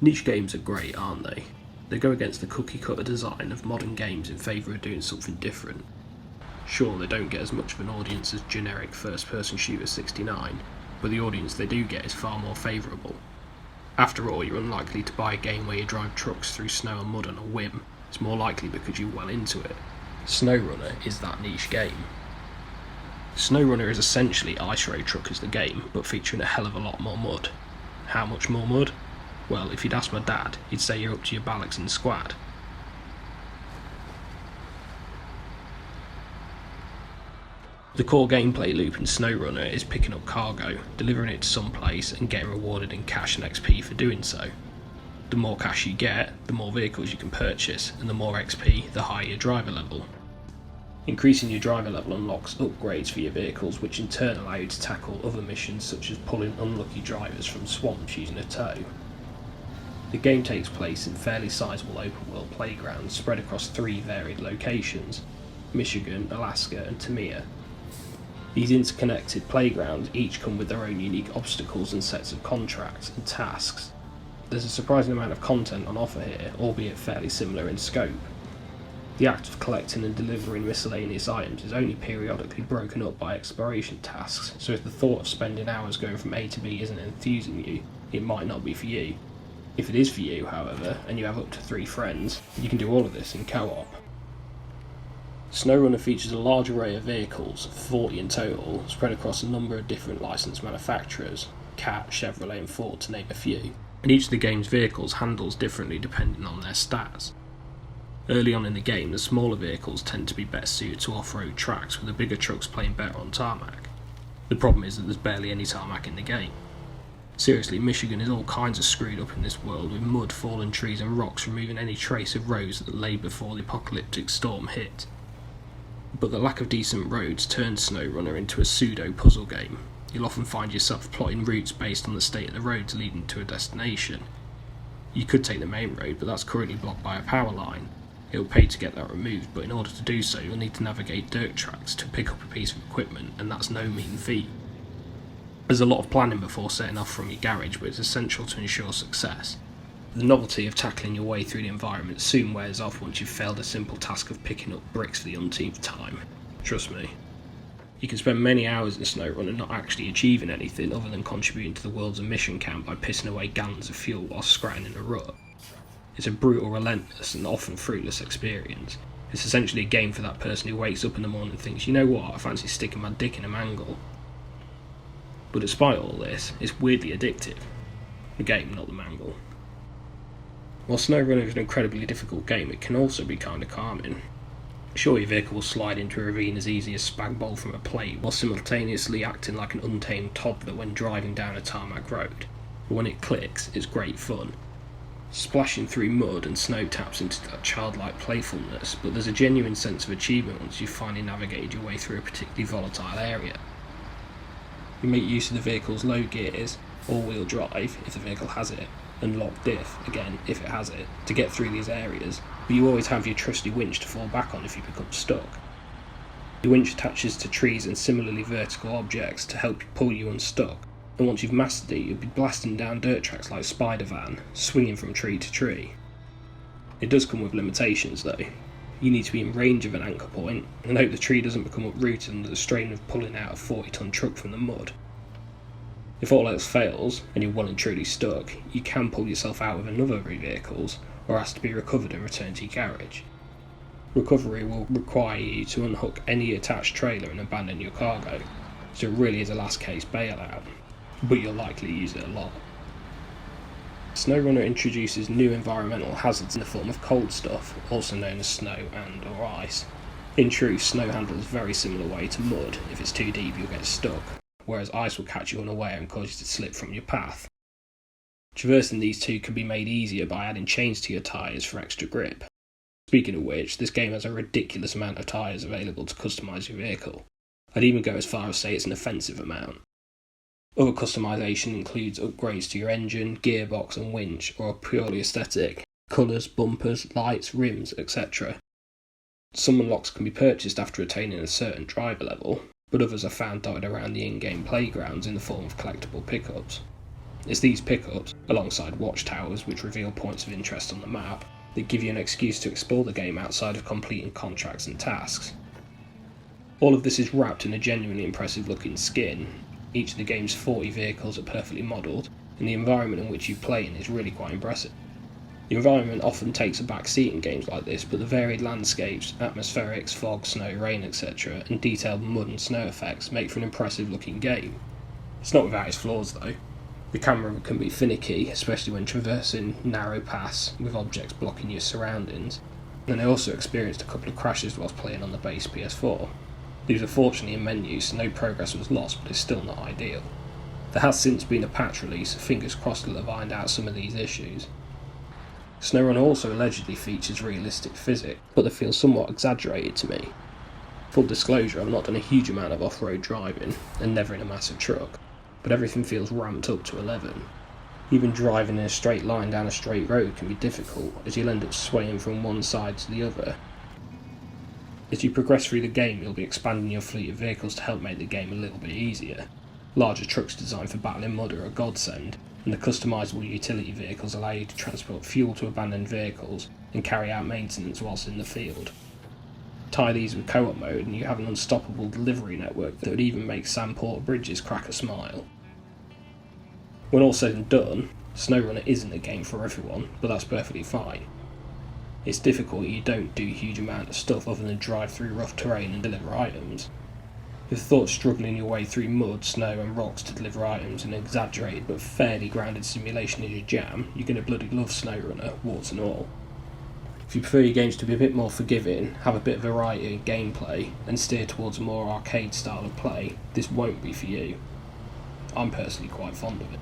Niche games are great, aren't they? They go against the cookie-cutter design of modern games in favour of doing something different. Sure, they don't get as much of an audience as generic first-person shooter 69, but the audience they do get is far more favourable. After all, you're unlikely to buy a game where you drive trucks through snow and mud on a whim. It's more likely because you're well into it. SnowRunner is that niche game. SnowRunner is essentially Ice Road Truckers the game, but featuring a hell of a lot more mud. How much more mud? Well, if you'd ask my dad, he'd say you're up to your ballocks in squad. The core gameplay loop in SnowRunner is picking up cargo, delivering it to some place and getting rewarded in cash and XP for doing so. The more cash you get, the more vehicles you can purchase, and the more XP, the higher your driver level. Increasing your driver level unlocks upgrades for your vehicles, which in turn allow you to tackle other missions such as pulling unlucky drivers from swamps using a tow. The game takes place in fairly sizable open world playgrounds spread across 3 varied locations: Michigan, Alaska and Tamiya. These interconnected playgrounds each come with their own unique obstacles and sets of contracts and tasks. There's a surprising amount of content on offer here, albeit fairly similar in scope. The act of collecting and delivering miscellaneous items is only periodically broken up by exploration tasks, so if the thought of spending hours going from A to B isn't enthusing you, it might not be for you. If it is for you, however, and you have up to 3 friends, you can do all of this in co-op. SnowRunner features a large array of vehicles, 40 in total, spread across a number of different licensed manufacturers, Cat, Chevrolet and Ford to name a few, and each of the game's vehicles handles differently depending on their stats. Early on in the game, the smaller vehicles tend to be better suited to off-road tracks, with the bigger trucks playing better on tarmac. The problem is that there's barely any tarmac in the game. Seriously, Michigan is all kinds of screwed up in this world, with mud, fallen trees and rocks removing any trace of roads that lay before the apocalyptic storm hit. But the lack of decent roads turns SnowRunner into a pseudo-puzzle game. You'll often find yourself plotting routes based on the state of the roads leading to a destination. You could take the main road, but that's currently blocked by a power line. It'll pay to get that removed, but in order to do so you'll need to navigate dirt tracks to pick up a piece of equipment, and that's no mean feat. There's a lot of planning before setting off from your garage, but it's essential to ensure success. The novelty of tackling your way through the environment soon wears off once you've failed a simple task of picking up bricks for the umpteenth time. Trust me. You can spend many hours in SnowRunner not actually achieving anything other than contributing to the world's emission count by pissing away gallons of fuel while scratching in a rut. It's a brutal, relentless and often fruitless experience. It's essentially a game for that person who wakes up in the morning and thinks, you know what, I fancy sticking my dick in a mangle. But despite all this, it's weirdly addictive. The game, not the mangle. While SnowRunner is an incredibly difficult game, it can also be kinda calming. Sure, your vehicle will slide into a ravine as easy as spag bol from a plate, while simultaneously acting like an untamed toddler when driving down a tarmac road. But when it clicks, it's great fun. Splashing through mud and snow taps into that childlike playfulness, but there's a genuine sense of achievement once you've finally navigated your way through a particularly volatile area. You make use of the vehicle's low gears, all-wheel drive, if the vehicle has it, and lock diff, again, if it has it, to get through these areas, but you always have your trusty winch to fall back on if you become stuck. The winch attaches to trees and similarly vertical objects to help pull you unstuck, and once you've mastered it, you'll be blasting down dirt tracks like Spider-Man, swinging from tree to tree. It does come with limitations though. You need to be in range of an anchor point, and hope the tree doesn't become uprooted under the strain of pulling out a 40-ton truck from the mud. If all else fails, and you're well and truly stuck, you can pull yourself out with another of your vehicles, or ask to be recovered and returned to your garage. Recovery will require you to unhook any attached trailer and abandon your cargo, so it really is a last case bailout, but you'll likely use it a lot. SnowRunner introduces new environmental hazards in the form of cold stuff, also known as snow and or ice. In truth, snow handles very similar way to mud. If it's too deep you'll get stuck, whereas ice will catch you unaware and cause you to slip from your path. Traversing these two can be made easier by adding chains to your tyres for extra grip. Speaking of which, this game has a ridiculous amount of tyres available to customise your vehicle. I'd even go as far as say it's an offensive amount. Other customisation includes upgrades to your engine, gearbox and winch, or are purely aesthetic, colours, bumpers, lights, rims, etc. Some unlocks can be purchased after attaining a certain driver level, but others are found dotted around the in-game playgrounds in the form of collectible pickups. It's these pickups, alongside watchtowers which reveal points of interest on the map, that give you an excuse to explore the game outside of completing contracts and tasks. All of this is wrapped in a genuinely impressive looking skin. Each of the game's 40 vehicles are perfectly modelled, and the environment in which you play in is really quite impressive. The environment often takes a back seat in games like this, but the varied landscapes, atmospherics, fog, snow, rain, etc., and detailed mud and snow effects make for an impressive looking game. It's not without its flaws though. The camera can be finicky, especially when traversing narrow paths with objects blocking your surroundings, and I also experienced a couple of crashes whilst playing on the base PS4. These were fortunately in menus, so no progress was lost, but it's still not ideal. There has since been a patch release, so fingers crossed it'll iron out some of these issues. SnowRunner also allegedly features realistic physics, but they feel somewhat exaggerated to me. Full disclosure, I've not done a huge amount of off-road driving, and never in a massive truck, but everything feels ramped up to 11. Even driving in a straight line down a straight road can be difficult, as you'll end up swaying from one side to the other. As you progress through the game, you'll be expanding your fleet of vehicles to help make the game a little bit easier. Larger trucks designed for battling mud are a godsend, and the customisable utility vehicles allow you to transport fuel to abandoned vehicles and carry out maintenance whilst in the field. Tie these with co-op mode and you have an unstoppable delivery network that would even make Sandport bridges crack a smile. When all said and done, SnowRunner isn't a game for everyone, but that's perfectly fine. It's difficult, you don't do a huge amount of stuff other than drive through rough terrain and deliver items. If the thought of struggling your way through mud, snow and rocks to deliver items in an exaggerated but fairly grounded simulation is your jam, you're going to bloody love SnowRunner, warts and all. If you prefer your games to be a bit more forgiving, have a bit of variety in gameplay, and steer towards a more arcade style of play, this won't be for you. I'm personally quite fond of it.